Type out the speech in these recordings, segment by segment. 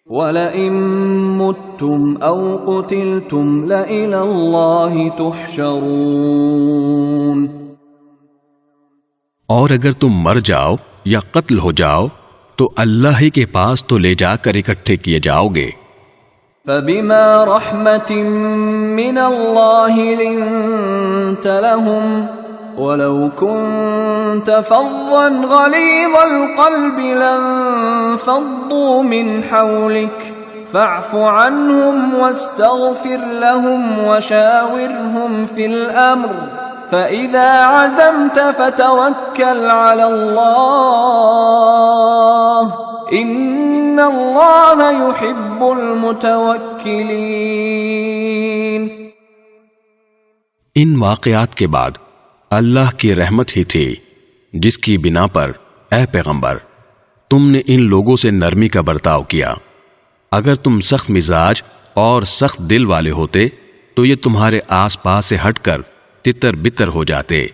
وَلَئِن مُتُّمْ أَوْ قُتِلْتُمْ لَإِلَى اللَّهِ تُحْشَرُونَ۔ اور اگر تم مر جاؤ یا قتل ہو جاؤ تو اللہ ہی کے پاس تو لے جا کر اکٹھے کیے جاؤ گے۔ فَبِمَا رَحْمَةٍ مِّنَ اللَّهِ لِنتَ لَهُمْ وَلَوْ كُنتَ فَظًّا غَلِيظَ الْقَلْبِ لَانفَضُّوا مِنْ حَوْلِكَ فَاعْفُ عَنْهُمْ وَاسْتَغْفِرْ لَهُمْ وَشَاوِرْهُمْ فِي الْأَمْرِ فَإِذَا عَزَمْتَ فَتَوَكَّلْ عَلَى اللَّهِ إِنَّ اللَّهَ يُحِبُّ الْمُتَوَكِّلِينَ۔ ان واقعات کے بعد اللہ کی رحمت ہی تھی جس کی بنا پر اے پیغمبر تم نے ان لوگوں سے نرمی کا برتاؤ کیا۔ اگر تم سخت مزاج اور سخت دل والے ہوتے تو یہ تمہارے آس پاس سے ہٹ کر تتر بتر ہو جاتے،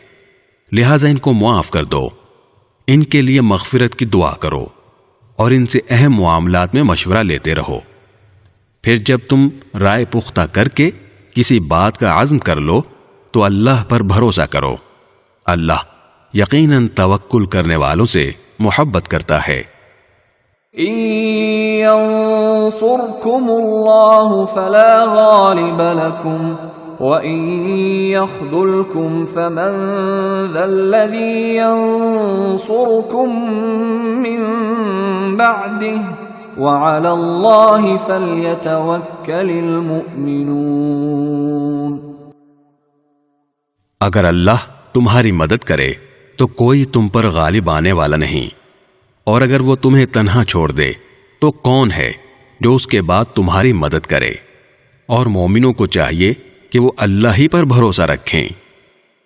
لہٰذا ان کو معاف کر دو، ان کے لیے مغفرت کی دعا کرو اور ان سے اہم معاملات میں مشورہ لیتے رہو۔ پھر جب تم رائے پختہ کر کے کسی بات کا عزم کر لو تو اللہ پر بھروسہ کرو، اللہ یقیناً توکل کرنے والوں سے محبت کرتا ہے۔ إِن يَنصُرْكُمُ اللَّهُ فَلَا غَالِبَ لَكُمْ وَإِن يَخْذُلْكُمْ فَمَن ذَا الَّذِي يَنصُرُكُم مِّن بَعْدِهِ وَعَلَى اللَّهِ فَلْيَتَوَكَّلِ الْمُؤْمِنُونَ۔ اگر اللہ تمہاری مدد کرے تو کوئی تم پر غالب آنے والا نہیں، اور اگر وہ تمہیں تنہا چھوڑ دے تو کون ہے جو اس کے بعد تمہاری مدد کرے؟ اور مومنوں کو چاہیے کہ وہ اللہ ہی پر بھروسہ رکھیں۔